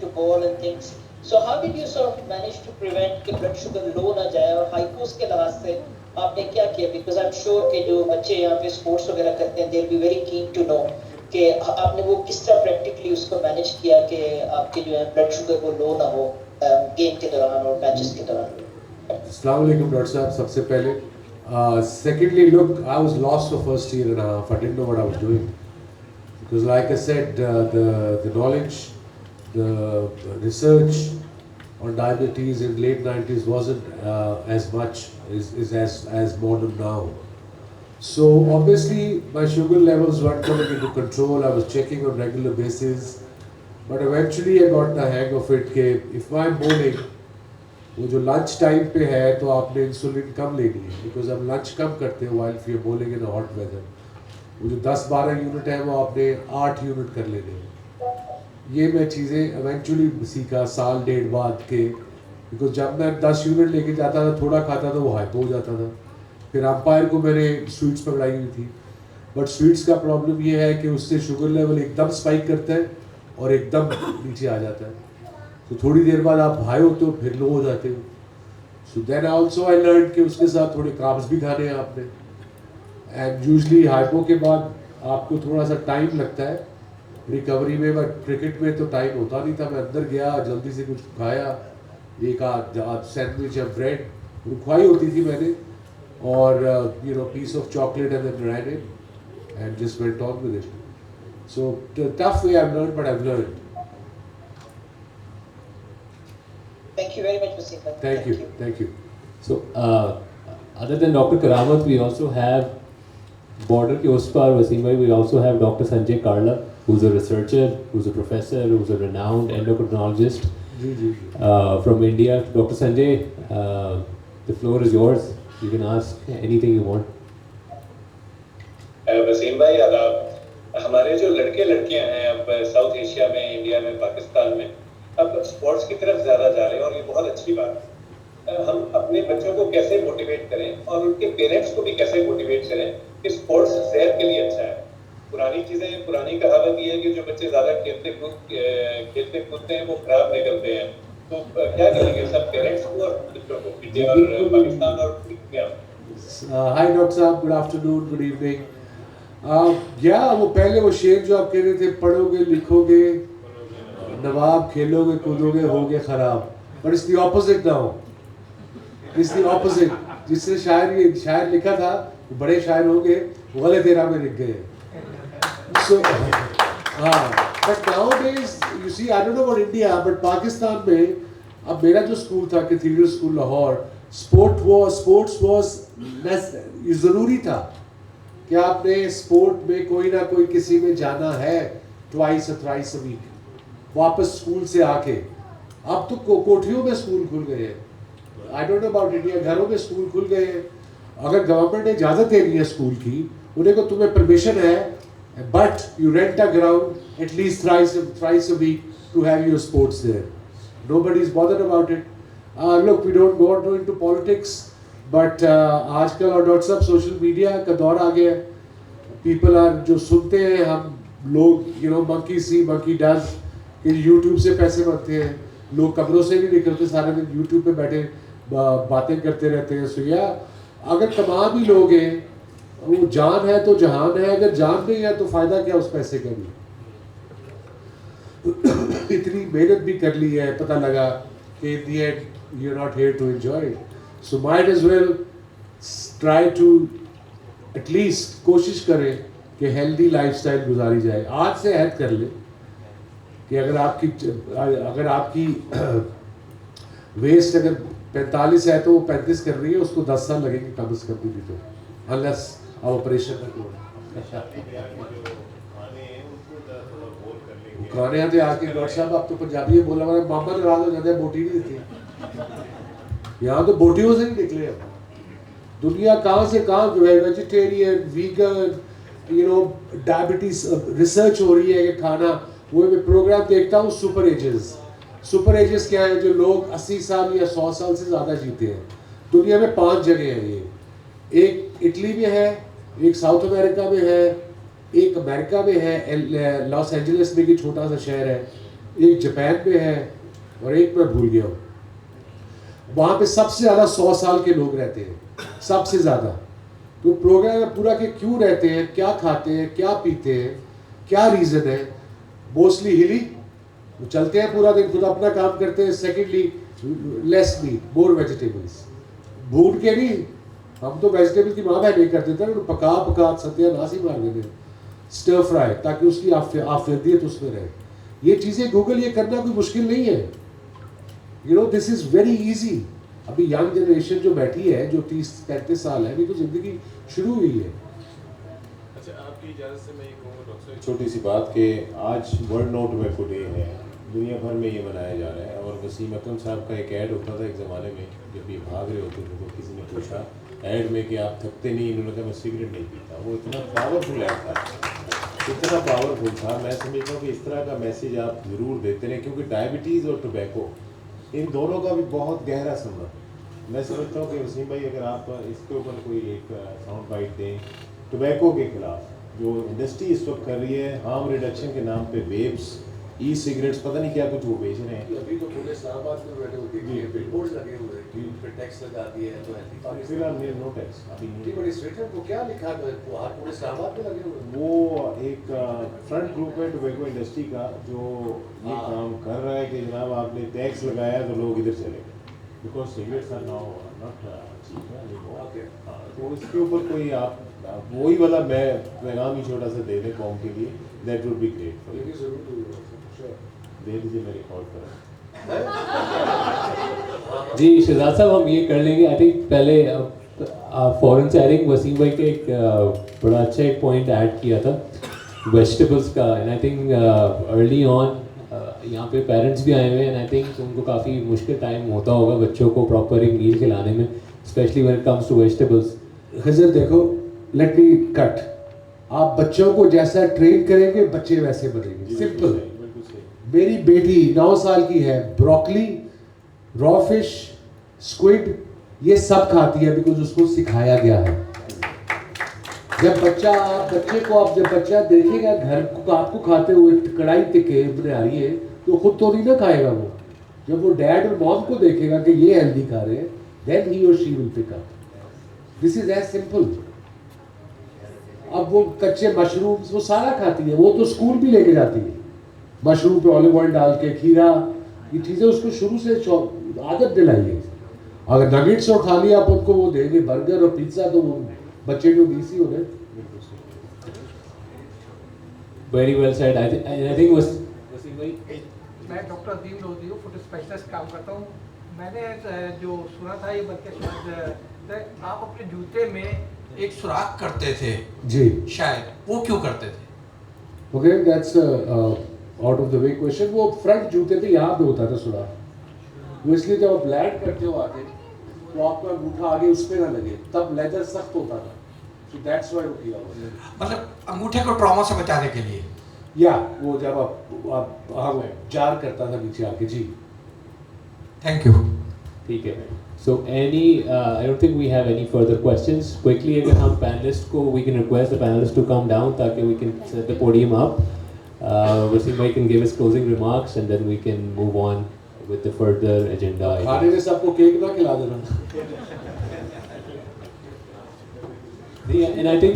to ball and things. So how did you sort of manage to prevent कि blood sugar low ना जाए और hypos के लिहाज से आपने क्या किया? Because I'm sure कि जो बच्चे यहाँ पे sports वगैरह करते हैं, they'll be very keen to know कि आपने वो किस तरह practically उसको manage किया कि आपके जो है blood sugar वो low ना हो game के दौरान और matches के दौरान. Assalamu alaikum, Dr. Saab, सबसे पहले. Secondly, look, I was lost for first year and a half. I didn't know what I was doing. Because like I said, the knowledge, the research on diabetes in late 90s wasn't as much as modern now. So obviously my sugar levels weren't coming into control. I was checking on regular basis. But eventually I got the hang of it कि if I'm bowling, वो जो lunch time पे है तो आपने insulin कम लेनी है because हम लंच कम करते हैं while we are bowling in hot weather. वो जो 10-12 यूनिट है वो आपने 8 यूनिट कर लेने हैं. ये मैं चीज़ें एवेंचुअली सीखा साल डेढ़ बाद के बिकॉज जब मैं 10 यूनिट लेके जाता था थोड़ा खाता था वो हाइपो हो जाता था. फिर अंपायर को मैंने स्वीट्स पकड़ाई हुई थी. बट स्वीट्स का प्रॉब्लम ये है कि उससे शुगर लेवल एकदम स्पाइक करता है और एकदम नीचे आ जाता है. तो थोड़ी देर बाद आप हाई होते हो फिर लो हो जाते हो. So then also I learn कि उसके साथ थोड़े कार्ब्स भी खाने हैं आपने. एंड यूजली हाइपो के बाद आपको थोड़ा सा टाइम लगता है रिकवरी में. बट क्रिकेट में तो टाइम होता नहीं था. मैं अंदर गया जल्दी से कुछ खाया, एक आध सैंडविच या ब्रेड रुखवाई होती थी मैंने और you know piece of chocolate and then ran it and just went on with it. So tough way I have learned but I have learned. Thank you very much, Waseem. Thank you. So, other than Dr. Karamat, we also have border ke us par Waseem bhai, we also have Dr. Sanjay Karla, who's a researcher, who's a professor, who's a renowned endocrinologist from India. Dr. Sanjay, the floor is yours. You can ask anything you want. Wasim भाई आदाब. हमारे जो लड़के लड़कियां हैं अब south Asia में, India में, पाकिस्तान में अब स्पोर्ट्स की तरफ ज़्यादा जा रहे हैं और ये बहुत अच्छी बात है. हम अपने बच्चों को कैसे मोटिवेट करें और उनके पेरेंट्स को भी कैसे मोटिवेट करें कि स्पोर्ट्स सेहत के लिए अच्छा है. पुरानी चीज़ें, पुरानी कहावत ये है कि जो बच्चे ज़्यादा खेलते कूदते हैं वो खराब निकलते हैं. तो क्या करेंगे सब पेरेंट्स को और बच्चों को, इंडिया और पाकिस्तान और India. Hi Dr. Saab, good afternoon, good evening. वो पहले वो शेर जो आप कह रहे थे, पढ़ोगे लिखोगे नवाब, खेलोगे कूदोगे होगे खराब. But it's the opposite now. It's the opposite. जिसने शायर लिखा था वो बड़े शायर होंगे, वो गलत एरा में लिख गए. So but nowadays you see, I don't know about India but Pakistan में अब मेरा जो स्कूल था cathedral school Lahore, sports was ज़रूरी था कि आपने स्पोर्ट में कोई ना कोई किसी में जाना है ट्वाइस और थ्राइस अ वीक वापस स्कूल से आके. अब तो कोठियों में स्कूल खुल गए हैं. आई डोंट नो अबाउट इंडिया, घरों में स्कूल खुल गए हैं. अगर गवर्नमेंट ने इजाज़त दे दी है स्कूल की, उन्हें को तुम्हें परमिशन है but you rent a ground at least thrice a week to have your sports there. Nobody is bothered about it. Look, we don't go into politics but आजकल और डॉक्टर साहब सोशल मीडिया का दौर आ गया. पीपल आर जो सुनते हैं हम लोग, you know monkey C monkey does, कि यूट्यूब से पैसे बनते हैं. लोग कमरों से नहीं निकलते, सारे दिन यूट्यूब पे बैठे बातें करते रहते हैं. सो या अगर तमाम ही लोग हैं, वो जान है तो जहान है. अगर जान नहीं है तो फ़ायदा क्या उस पैसे का भी. इतनी मेहनत भी कर ली है, पता लगा कि in the end you are not here to enjoy it. So might as well try to at least कोशिश करें कि हेल्दी लाइफस्टाइल गुजारी जाए. आज से ऐड कर ले कि अगर आपकी वेस्ट अगर 45 है तो वो 35 कर रही है, उसको 10 साल लगेंगे कम से कम भी तो, अनलेस ऑपरेशन खाने आते आके. डॉक्टर साहब आप तो पंजाबी है, बोला वाला मामा नाराज हो जाते हैं, बोटी नहीं देती. यहाँ तो बोटियों से नहीं निकले. दुनिया कहाँ से कहाँ जो है vegetarian, vegan, you know diabetes research हो रही है कि खाना. वो मैं प्रोग्राम देखता हूँ सुपर एजेस क्या है, जो लोग 80 साल या 100 साल से ज़्यादा जीते हैं. दुनिया में 5 जगह हैं ये. एक इटली में है, एक साउथ अमेरिका में है, एक अमेरिका में है, लॉस एंजलिस में कि छोटा सा शहर है, एक जापान में है और एक मैं भूल गया हूँ। वहाँ पे सबसे ज़्यादा 100 साल के लोग रहते हैं, सबसे ज़्यादा। तो प्रोग्राम पूरा के क्यों रहते हैं, क्या खाते हैं, क्या पीते हैं, क्या रीज़न है। मोस्टली हिली, वो चलते हैं पूरा दिन, खुद अपना काम करते हैं। Secondly less meat, more vegetables. भून के नहीं, हम तो वेजिटेबल की माँ बहन नहीं करते थे, पका पका सत्यानाश ही मार देते। स्टर फ्राई, ताकि उसकी आफियत उसमें रहे। ये चीज़ें गूगल ये करना कोई मुश्किल नहीं है। You know this is very easy. अभी यंग जनरेशन जो बैठी है, जो 30-35 साल है, अभी तो ज़िंदगी शुरू हुई है। अच्छा, आपकी इजाज़त से मैं ये कहूँगा डॉक्टर साहब, छोटी सी बात कि आज वर्ल्ड नो टोबैको डे है, दुनिया भर में ये मनाया जा रहा है। और वसीम अकरम साहब का एक ऐड होता था एक ज़माने में, जब ये भाग रहे होते थे तो किसी ने पूछा ऐड में कि आप थकते नहीं, इन्होंने कहा मैं सिगरेट नहीं पीता। वो इतना पावरफुल ऐड था, इतना पावरफुल था। मैं समझता हूँ कि इस तरह का मैसेज आप ज़रूर देते रहें, क्योंकि डायबिटीज़ और टोबैको इन दोनों का भी बहुत गहरा संबंध। मैं समझता हूँ कि वसीम भाई, अगर आप इसके ऊपर कोई एक साउंड बाइट दें टोबैको के खिलाफ जो इंडस्ट्री इस वक्त कर रही है, हार्म रिडक्शन के नाम पे वेप्स, ई सिगरेट्स, पता नहीं क्या कुछ वो बेच रहे हैं। अभी तो पूरे इस्लामाबाद में बैठे होते हैं, बिलबोर्ड्स लगे हुए हैं कि उन पे टैक्स लगा दिया है, तो अभी फिलहाल नो टैक्स अभी नहीं। बड़ी स्वेटर को क्या लिखा है, वो पूरे इस्लामाबाद में लगे हुए हैं। वो एक फ्रंट ग्रुप है टोबैको इंडस्ट्री का, जो ये काम कर रहा है कि जनाब आपने टैक्स लगाया तो लोग इधर चले गए, because cigarettes are now not cheap है। तो इसके ऊपर कोई आप वही वाला मैं पैगाम ही छोटा सा दे दें कौम के लिए, that would be great for you. दे दीजिए मेरे कॉल पर। जी शहजाद साहब, हम ये कर लेंगे। आई थिंक पहले फॉरेन से आई थिंक वसीम भाई के एक बड़ा अच्छा एक पॉइंट ऐड किया था वेजिटेबल्स का। And I think early on यहाँ पे पेरेंट्स भी आए हुए हैं, एंड आई थिंक उनको काफ़ी मुश्किल टाइम होता होगा बच्चों को प्रॉपर एक मील खिलाने में, specially when it comes to vegetables. खजर देखो, लेट मी कट। आप बच्चों को जैसा ट्रेन करेंगे बच्चे वैसे बनेंगे, सिंपल। मेरी बेटी 9 साल की है, ब्रोकली, रॉ फिश, स्क्विड, ये सब खाती है बिकॉज उसको सिखाया गया है। जब बच्चा देखेगा घर को आपको खाते हुए कढ़ाई टिक्के बना रही है, तो खुद तो नहीं ना खाएगा वो। जब वो डैड और मॉम को देखेगा कि ये हेल्दी खा रहे हैं, देन ही और she will pick up. This is as simple. अब वो कच्चे मशरूम्स वो सारा खाती है, वो तो स्कूल भी लेके जाती है। मशरूम पे ऑलिव ऑयल डाल के, खीरा, ये चीज़ें उसको शुरू से आदत दिलाइए। अगर नगेट्स और खा लिया आप उनको वो देंगे, बर्गर और पिज्ज़ा, तो वो बच्चे जो बीसी हो गए। Very well said. I think Wasim भाई, मैं डॉक्टर अजीम लोधी हूँ, फूड स्पेशलिस्ट काम करता हूँ। मैंने जो सुना था, ये बल्कि आप अपने जूते में एक सुराख करते थे जी, शायद, वो क्यों करते थे? Okay, that's out of the way question. वो फ्रंट जूते पे यहाँ पे होता था सुराख, वो इसलिए जब आप लैंड करते हो आगे, तो आपका अंगूठा आगे उस पे ना लगे, तब लेदर सख्त होता था। So that's why वो किया हुआ है। मतलब अंगूठे को ट्रॉमा से बचाने के लिए। या वो जब आप जार करता था नीचे आके। जी, थैंक यू। ठीक है। So any, I don't think we have any further questions. Quickly, अगर हम panelists को, we can request the panelists to come down ताकि we can set the podium up. Wasim bhai can give his closing remarks and then we can move on with the further agenda. खाने में सबको cake ना खिला देना। Yeah, and I think